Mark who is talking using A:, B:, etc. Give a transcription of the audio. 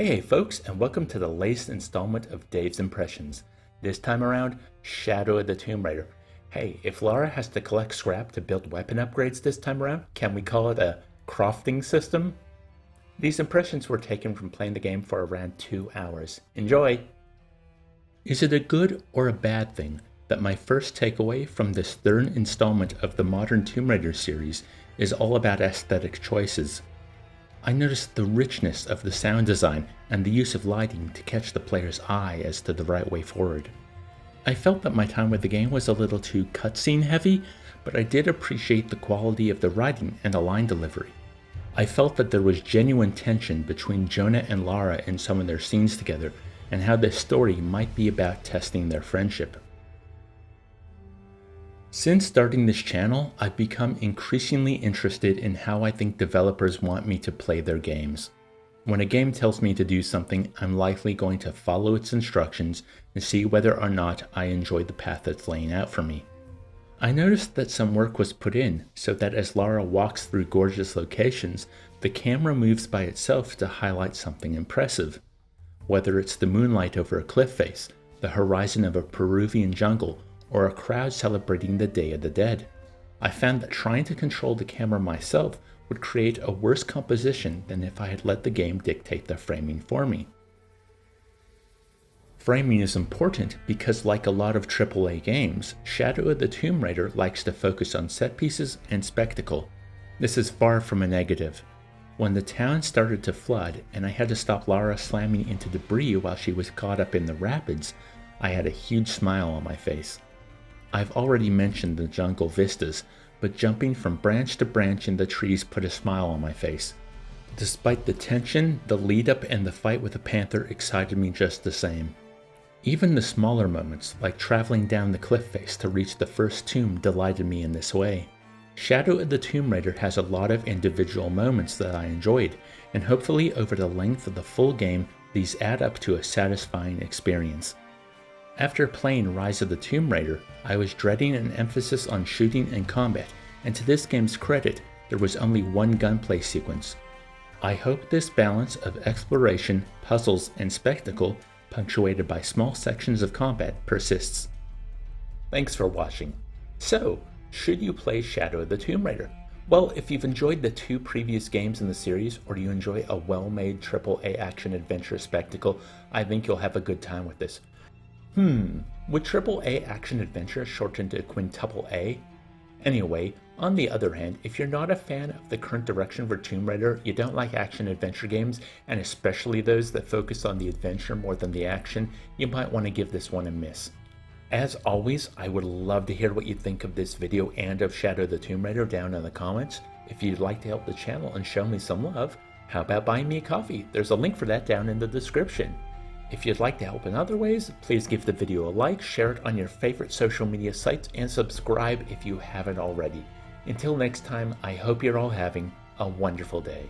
A: Hey folks, and welcome to the latest installment of Dave's Impressions. This time around, Shadow of the Tomb Raider. Hey, if Lara has to collect scrap to build weapon upgrades this time around, can we call it a crafting system? These impressions were taken from playing the game for around 2 hours. Enjoy! Is it a good or a bad thing that my first takeaway from this third installment of the modern Tomb Raider series is all about aesthetic choices? I noticed the richness of the sound design and the use of lighting to catch the player's eye as to the right way forward. I felt that my time with the game was a little too cutscene heavy, but I did appreciate the quality of the writing and the line delivery. I felt that there was genuine tension between Jonah and Lara in some of their scenes together, and how this story might be about testing their friendship. Since starting this channel, I've become increasingly interested in how I think developers want me to play their games. When a game tells me to do something, I'm likely going to follow its instructions and see whether or not I enjoy the path it's laying out for me. I noticed that some work was put in so that as Lara walks through gorgeous locations, the camera moves by itself to highlight something impressive. Whether it's the moonlight over a cliff face, the horizon of a Peruvian jungle, or a crowd celebrating the Day of the Dead. I found that trying to control the camera myself would create a worse composition than if I had let the game dictate the framing for me. Framing is important because, like a lot of AAA games, Shadow of the Tomb Raider likes to focus on set pieces and spectacle. This is far from a negative. When the town started to flood and I had to stop Lara slamming into debris while she was caught up in the rapids, I had a huge smile on my face. I've already mentioned the jungle vistas, but jumping from branch to branch in the trees put a smile on my face. Despite the tension, the lead up and the fight with the panther excited me just the same. Even the smaller moments, like traveling down the cliff face to reach the first tomb, delighted me in this way. Shadow of the Tomb Raider has a lot of individual moments that I enjoyed, and hopefully over the length of the full game, these add up to a satisfying experience. After playing Rise of the Tomb Raider, I was dreading an emphasis on shooting and combat, and to this game's credit, there was only one gunplay sequence. I hope this balance of exploration, puzzles, and spectacle, punctuated by small sections of combat, persists. Thanks for watching. So, should you play Shadow of the Tomb Raider? Well, if you've enjoyed the 2 previous games in the series, or you enjoy a well-made AAA action-adventure spectacle, I think you'll have a good time with this. Would AAA action-adventure shorten to quintuple A? Anyway, on the other hand, if you're not a fan of the current direction for Tomb Raider, you don't like action-adventure games, and especially those that focus on the adventure more than the action, you might want to give this one a miss. As always, I would love to hear what you think of this video and of Shadow of the Tomb Raider down in the comments. If you'd like to help the channel and show me some love, how about buying me a coffee? There's a link for that down in the description. If you'd like to help in other ways, please give the video a like, share it on your favorite social media sites, and subscribe if you haven't already. Until next time, I hope you're all having a wonderful day.